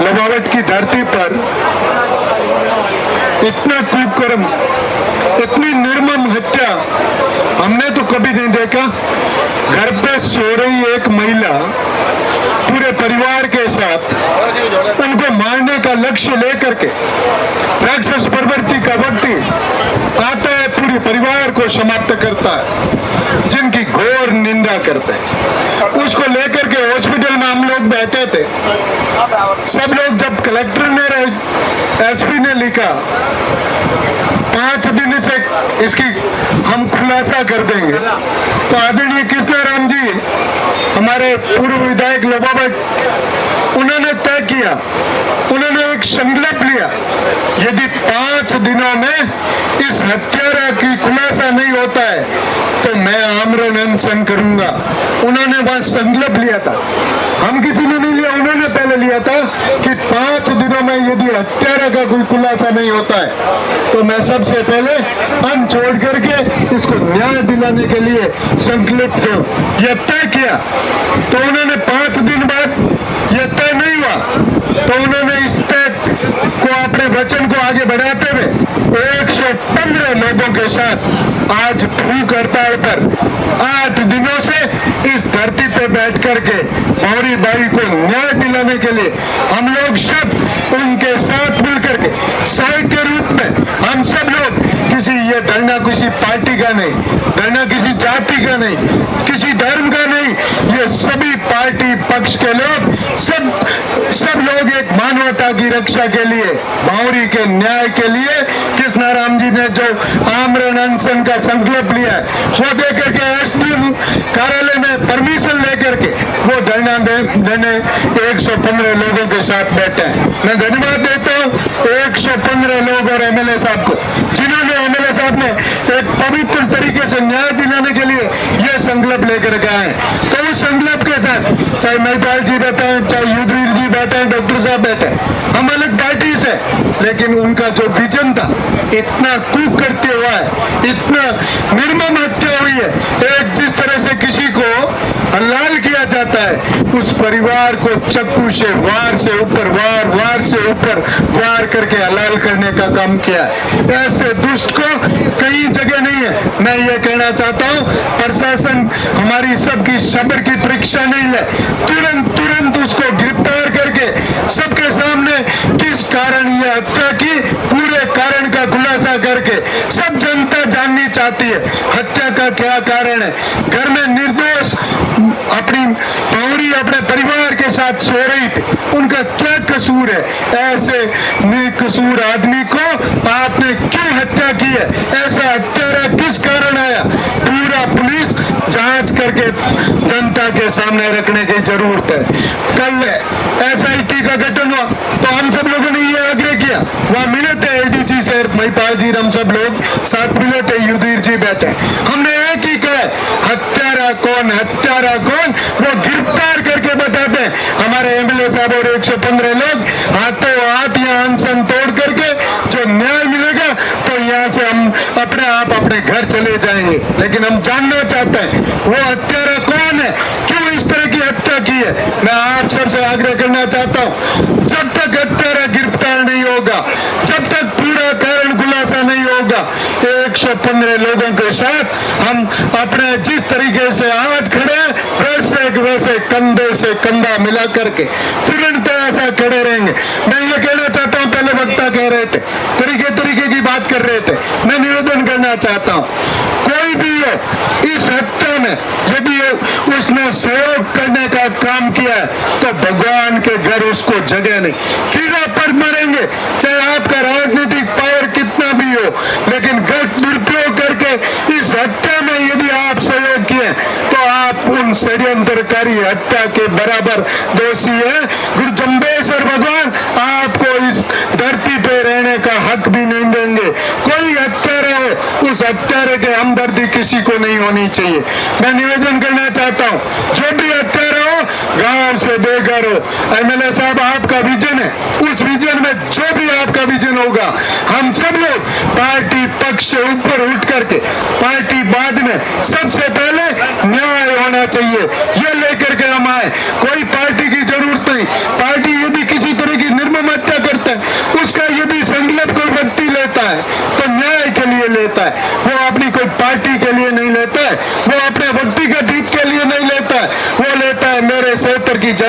लबावट की धरती पर इतना कुकर्म, इतनी निर्मम हत्या हमने तो कभी नहीं देखा। घर पे सो रही एक महिला पूरे परिवार के साथ उनको मारने का लक्ष्य लेकर के राक्षस प्रवृत्ति का व्यक्ति आता है, पूरे परिवार को समाप्त करता है, जिनकी घोर निंदा करते हैं। उसको लेकर के हॉस्पिटल में हम लोग बैठे थे, सब लोग। जब कलेक्टर ने, एसपी ने लिखा 5 दिन से इसकी हम खुलासा कर देंगे, तो आदरणीय कृष्णाराम जी, हमारे पूर्व विधायक लबावट, उन्होंने तय किया, उन्होंने एक संकल्प लिया, यदि 5 दिनों में इस हत्यारा की खुलासा नहीं होता है तो मैं आमरण अनशन करूंगा। उन्होंने वह संकल्प लिया था, हम किसी ने नहीं लिया, उन्होंने पहले लिया था कि 5 दिनों में यदि हत्यारा का कोई खुलासा नहीं होता है तो मैं सबसे पहले हम छोड़ करके इसको न्याय दिलाने के लिए संकल्प यह तय किया। तो उन्होंने 5 दिन बाद यह तय नहीं हुआ, तो उन्होंने इस तय को, अपने वचन को आगे बढ़ाते हुए 115 लोगों के साथ आज भूख हड़ताल पर 8 दिनों से इस धरती पे बैठ करके भंवरी बाई को न्याय दिलाने के लिए हम लोग सब उनके साथ मिलकर के साहित्य रूप में हम सब लोग, किसी ये धरना किसी पार्टी का नहीं, धरना किसी जाति का नहीं, किसी धर्म का नहीं, ये सभी पार्टी पक्ष के लोग, सब लोग एक मानवता की रक्षा के लिए, भंवरी के न्याय के लिए कृष्णाराम जी ने जो आमरण अनशन का संकल्प लिया है वो देकर के एसडीएम कार्यालय में परमिशन लेकर के वो धरना देने 115 लोगों के साथ बैठे हैं। मैं धन्यवाद देता हूँ 115 लोग और एमएलए साहब को, जिन्होंने, एमएलए साहब ने एक पवित्र तरीके से न्याय दिलाने के लिए यह संकल्प लेकर के आए। तो उस संकल्प के साथ चाहे महिपाल जी बैठे हैं, चाहे युद्धवीर जी बैठे हैं, डॉक्टर साहब बैठे हैं, हम अलग पार्टी से, लेकिन उनका जो विजन था, इतना कुकृत्य हुआ है, इतना निर्मम हत्या हुई है, एक जिस तरह से किसी को हलाल किया जाता है, उस परिवार को चक्कू से वार से ऊपर वार से ऊपर वार करके हलाल करने का काम किया है। ऐसे दुष्ट को कहीं जगह नहीं है। मैं ये कहना चाहता हूँ, प्रशासन हमारी सबकी सब्र की परीक्षा नहीं ले, तुरंत उसको गिरफ्तार करके सबके सामने किस कारण यह हत्या की, पूरे कारण का खुलासा करके सब जनता जाननी चाहती है हत्या का क्या कारण है। घर में निर्दोष अपनी भंवरी अपने परिवार के साथ सो रही थी, उनका क्या कसूर है? ऐसे निकसूर आदमी को आपने क्यों हत्या की है? ऐसा हत्यारा किस कारण आया? पूरा पुलिस जांच करके जनता के सामने रखने की जरूरत है। कल एसआईटी का गठन हुआ तो हम सब लोगों ने ये आग्रह किया, वहां मिले थे एडीजी से महिपाल जी, हम सब लोग साथ मिले थे, युद्धवीर जी बैठे, हमने एक ही कहा, हत्यारा कौन वो गिरफ्तार करके बताते हैं। हमारे एमएलए साहब और 115 लोग हाथों हाथ यहाँ अनशन तोड़ करके जो न्याय मिलेगा तो यहाँ से हम अपने आप अपने घर चले जाएंगे। लेकिन हम जानना चाहते हैं वो हत्यारा कौन है, क्यों इस तरह की हत्या की है। मैं आप सबसे आग्रह करना चाहता हूँ, जब तक हत्यारा गिरफ्तार नहीं होगा, जब तक पूरा कारण खुलासा नहीं होगा, 115 लोगों के साथ हम अपने जिस तरीके से आज खड़े हैं वैसे कंधे से कंधा मिला करके तुरंत ऐसा खड़े रहेंगे। मैं ये कहना चाहता हूँ, पहले वक्ता कह रहे थे, तरीके की बात कर रहे थे, मैं निवेदन करना चाहता हूँ, कोई भी हो इस हत्या में यदि उसने सहयोग करने का काम किया है तो भगवान के घर उसको जगह नहीं, कीड़ा पर मरेंगे, चाहे आपका राजनीतिक पावर कितना भी हो, लेकिन गलत दुरुपयोग करके इस हत्या में यदि आप सहयोग किए तो आप उन षड्यंत्रकारी हत्या के बराबर दोषी है। गुरु जम्बेश्वर भगवान आपको इस धरती पे रहने का हक भी नहीं देंगे। कोई हत्यारा हो, उस हत्यारे के हमदर्दी किसी को नहीं होनी चाहिए। मैं निवेदन करना चाहता हूँ, जो भी हत्यारा हो, गांव से बेघर हो, एमएलए साहब आपका विजन है, उस विजन में जो भी आपका विजन होगा, हम सब लोग पार्टी पक्ष से ऊपर उठ करके, पार्टी बाद में, सबसे पहले न्याय होना चाहिए, ये लेकर के हम आए। कोई पार्टी की जरूरत नहीं, पार्टी यदि किसी तरह की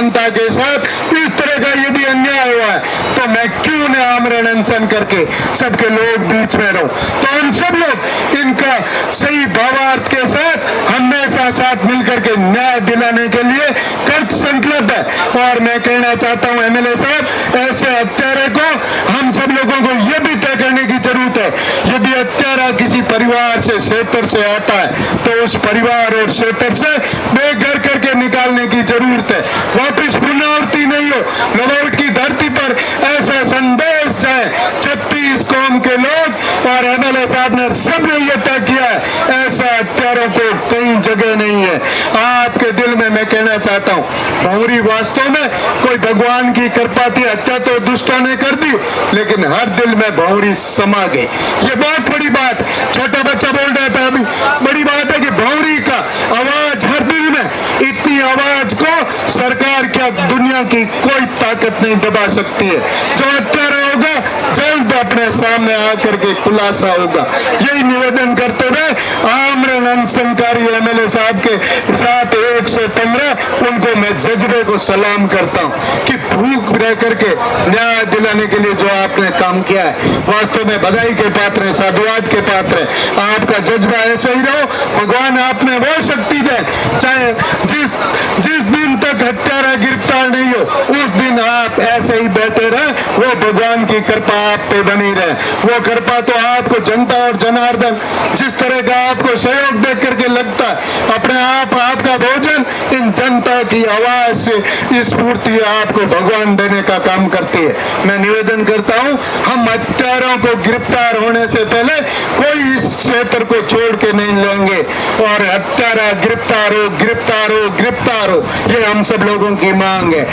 जनता के साथ इस तरह का यदि अन्याय हुआ है तो मैं क्यों न आमरण अनशन करके सबके लोग बीच में रहूं। तो हम सब लोग इनका सही भावार्थ के साथ हमेशा साथ मिलकर के न्याय दिलाने के लिए कृत संकल्प है। और मैं कहना चाहता हूं एमएलए साहब, ऐसे हत्यारे को हम सब लोगों को यह भी तय करने की जरूरत है, यदि हत्यारा किसी परिवार से क्षेत्र से आता है तो उस परिवार और क्षेत्र से बेघर करके निकालने की जरूरत है। वापिस पुनरावृत्ति नहीं हो, लौट की धरती पर ऐसा संदेश जाए 36 कौम के लोग और एमएलए साहब ने सबने यह तय किया है, ऐसा हत्यारों को कहीं जगह नहीं है। आपके दिल में मैं कहना चाहता हूं, भौरी वास्तव में कोई भगवान की कृपा थी, हत्या तो दुष्टों ने कर दी, लेकिन हर दिल में भौरी समा गई। ये बहुत बड़ी बात, छोटा बच्चा बोल रहा था अभी, बड़ी बात है कि भौरी का आवाज हर दिल में, इतनी आवाज को सरकार क्या दुनिया की कोई ताकत नहीं दबा सकती है। जो हत्यारा होगा जल्द अपने सामने आकर के खुलासा होगा। यही निवेदन करते हुए आमरण अनशनकारी एमएलए साहब के साथ 115 उनको मैं जज्बे को सलाम करता हूं कि भूख रह करके न्याय दिलाने के लिए जो आपने काम किया है, वास्तव में बधाई के पात्र है, साधुवाद के पात्र है। आपका जज्बा ऐसे ही रहो, भगवान आप में वो शक्ति दे, चाहे जिस दिन तक हत्यारा गिरफ्तार नहीं हो उस दिन आप ऐसे ही बैठे रहे, वो भगवान की कृपा आप पे बनी रहे। वो कृपा तो आपको जनता और जनार्दन जिस तरह का आपको सहयोग देख करके लगता है, अपने आप आपका भोजन इन जनता की आवाज से स्फूर्ति आपको भगवान देने का काम करती है। मैं निवेदन करता हूं, हम हत्यारों को गिरफ्तार होने से पहले कोई इस क्षेत्र को छोड़ के नहीं लेंगे और हत्यारा गिरफ्तार हो, गिरफ्तार हो, गिरफ्तार हो, ये हम सब लोगों की मांग है।